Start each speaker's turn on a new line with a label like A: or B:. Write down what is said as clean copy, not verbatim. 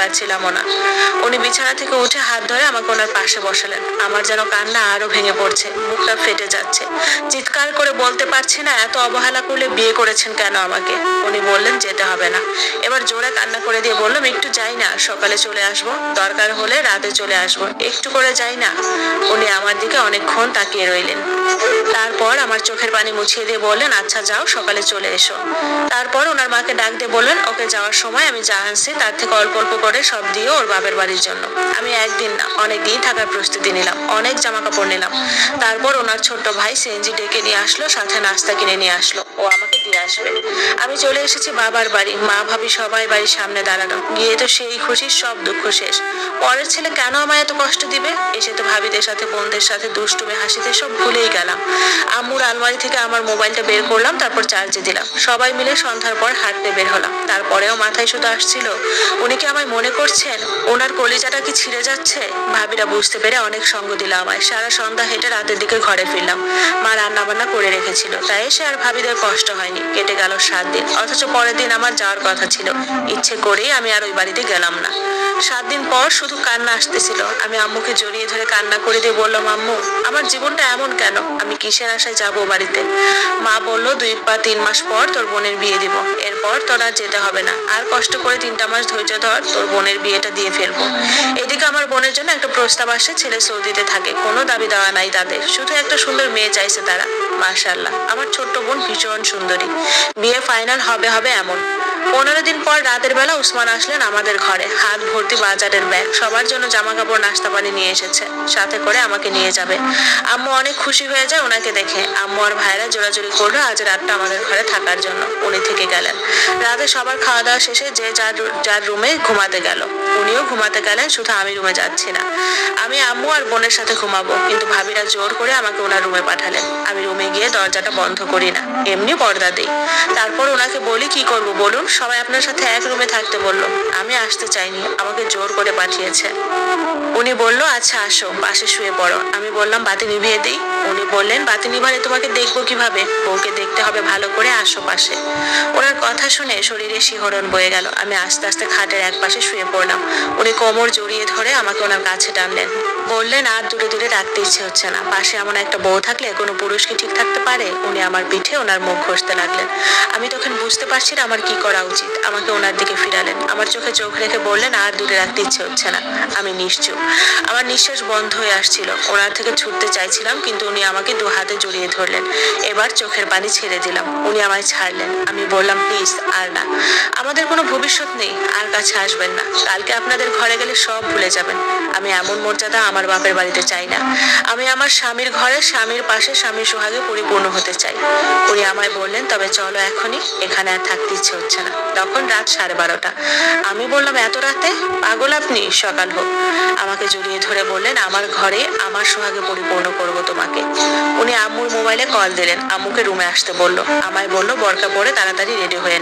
A: পারছিলামও না। উনি বিছানা থেকে উঠে হাত ধরে আমাকে ওনার পাশে বসালেন। আমার যেন কান্না আরো ভেঙে পড়ছে, বুকটা ফেটে যাচ্ছে। চিৎকার করে বলতে পারছি না এত অবহেলা করলে বিয়ে করেছেন কেন আমাকে। উনি বললেন যেতে হবে না। এবার জোরে কান্না করে দিয়ে বললাম একটু যাই না, সকালে চলে আসবো, দরকার হলে রাতে চলে আসবো, একটু করে যাই না। উনি আমার দিকে অনেকক্ষণ তাকিয়ে রইলেন। তারপর আমার চোখের পানি মুছিয়ে দিয়ে বললেন আচ্ছা যাও, সকালে চলে এসো। তারপর ওনার মাকে ডাক দিয়ে বললেন ওকে যাওয়ার সময় আমি যা আনছি তার থেকে অল্প অল্প করে সব দিয়ে ওর বাপের বাড়ির জন্য। আমি একদিন না অনেক দিন থাকার প্রস্তুতি নিলাম, অনেক জামা কাপড় নিলাম। তারপর ওনার ছোট্ট ভাই সিএনজি ডেকে নিয়ে আসলো, সাথে নাস্তা কিনে নিয়ে আসলো, ও আমাকে দিয়ে আসবে। আমি চলে এসেছি বাবার বাড়ি। মা ভাবি সবাই বাড়ির সামনে দাঁড়ানো। গিয়ে তো সেই খুশির সব দুঃখ শেষ। পরের ছেলে কেন আমায় এত কষ্ট দিবে। এসে তো ভাবিদের সাথে বোনদের সাথে দুষ্টুমে হাসিতে সব ভুলেই গেলাম। আম্মুর আলমারি থেকে আমার মোবাইলটা বের করলাম, তারপর চার্জে দিলাম। সবাই মিলে সন্ধ্যার পর হাঁটতে বের হলাম। তারপরেও মাথায় শুধু আসছিল উনি কি আমায় মনে করছেন, ওনার কলিজাটা কি ছিঁড়ে যাচ্ছে। ভাবিরা বুঝতে পেরে অনেক সঙ্গ দিল আমায়। সারা সন্ধ্যা হেঁটে রাতের দিকে ঘরে ফিরলাম। মা রান্না বান্না করে রেখেছিল, তাই এসে আর ভাবিদের কষ্ট হয়নি। কেটে গেল 7 দিন, অথচ পরের দিন আমার যাওয়ার কথা ছিল। ইচ্ছে করেই আমি আর ওই বাড়িতে গেলাম না। 7 দিন পর শুধু কান্না আসতেছিল। আমি আম্মুকে জড়িয়ে ধরে কান্না করে দিয়ে বললাম আম্মু আমার জীবনটা এমন কেন, আমি কিসের আশায় যাবো বাড়িতে। মা বলল 2 বা 3 মাস পর তোর বোনের বিয়ে দিব, এরপর তোর আর যেতে হবে না, আর কষ্ট করে 3টা মাস ধৈর্য ধর, তোর বোনের বিয়েটা দিয়ে ফেলবো। এদিকে আমার বোনের জন্য একটা প্রস্তাব আসে, ছেলে সৌদিতে থাকে, কোনো দাবি দেওয়া নাই তাদের, শুধু একটা সুন্দর মেয়ে চাইছে তারা। মাশাআল্লাহ আমার ছোট্ট বোন ভীষণ সুন্দরী, বিয়ে ফাইনাল হবে হবে এমন। 15 দিন পর রাতের বেলা উসমান আসলেন আমাদের ঘরে, হাত ভর্তি বাজারের ব্যাগ, সবার জন্য জামা কাপড় নাস্তা পানি নিয়ে এসেছে, সাথে করে আমাকে নিয়ে যাবে। আম্মু অনেক খুশি হয়ে যায় ওনাকে দেখে। আম্মু আর ভাইরা জোরাজোরি করলো আজ রাতটা আমাদের ঘরে থাকার জন্য। উনি থেকে গেলেন। রাতে সবার খাওয়া দাওয়া শেষে যে যার রুমে ঘুমাতে গেল। উনিও ঘুমাতে গেলেন, শুধু আমি রুমে যাচ্ছি না। আমি আম্মু আর বোনের সাথে ঘুমাবো, কিন্তু ভাবিরা জোর করে আমাকে ওনার রুমে পাঠালেন। আমি রুমে গিয়ে দরজাটা বন্ধ করি না, এমনি পর্দা দিই। তারপর ওনাকে বলি কি করব বলুন, সবাই আপনার সাথে এক রুমে থাকতে বললো। আমি আসতে চাইনি, আমাকে জোর করে পাঠিয়েছে। উনি বলল আচ্ছা আসো, পাশে শুয়ে পড়ো। আমি বললাম বাতি নিভিয়ে দিই। উনি বললেন বাতি নিভালে তোমাকে দেখবো কিভাবে, বউকে দেখতে হবে ভালো করে, আসো পাশে। ওনার কথা শুনে শরীরে শিহরণ বয়ে গেল। আমি আস্তে আস্তে খাটের এক পাশে শুয়ে পড়লাম। উনি কোমর জড়িয়ে ধরে আমাকে ওনার কাছে টানলেন। বললেন আর দূরে দূরে রাখতে ইচ্ছে হচ্ছে না, পাশে এমন একটা বউ থাকলে কোনো পুরুষ কি ঠিক থাকতে পারে। উনি আমার পিঠে ওনার মুখ ঘষতে লাগলেন। আমি তখন বুঝতে পারছি না আমার কি করা উচিত। আমাকে ওনার দিকে ফিরালেন, আমার চোখে চোখ রেখে বললেন আর দূরে রাখতে ইচ্ছে হচ্ছে না। আমি নিশ্চুপ, আমার নিঃশ্বাস বন্ধ হয়ে আসছিল। ওনার থেকে ছুটতে চাইছিলাম, কিন্তু উনি আমাকে 2 হাতে জড়িয়ে ধরলেন। এবার চোখের পানি ছেড়ে দিলাম, উনি আমায় ছাড়লেন। আমি বললাম প্লিজ আর না, আমাদের কোনো ভবিষ্যৎ নেই, আর কাছে আসবেন না। কালকে আপনাদের ঘরে গেলে সব ভুলে যাবেন। আমি এমন মর্যাদা আমার বাপের বাড়িতে চাই না। আমি আমার স্বামীর ঘরে স্বামীর পাশে স্বামীর সোহাগে পরিপূর্ণ হতে চাই। উনি আমায় বললেন তবে চলো এখনই, এখানে আর থাকতে ইচ্ছে হচ্ছে না। তখন রাত 12:30। আমি বললাম এত রাতে, পাগল আপনি, সকাল হোক। আমাকে জড়িয়ে ধরে বললেন আমার ঘরে আমার সোহাগে পরিপূর্ণ করব তোমাকে। উনি আম্মুর মোবাইলে কল দিলেন, আম্মুকে রুমে আসতে বলল। আমায় বলল বরকা পরে তাড়াতাড়ি রেডি হয়ে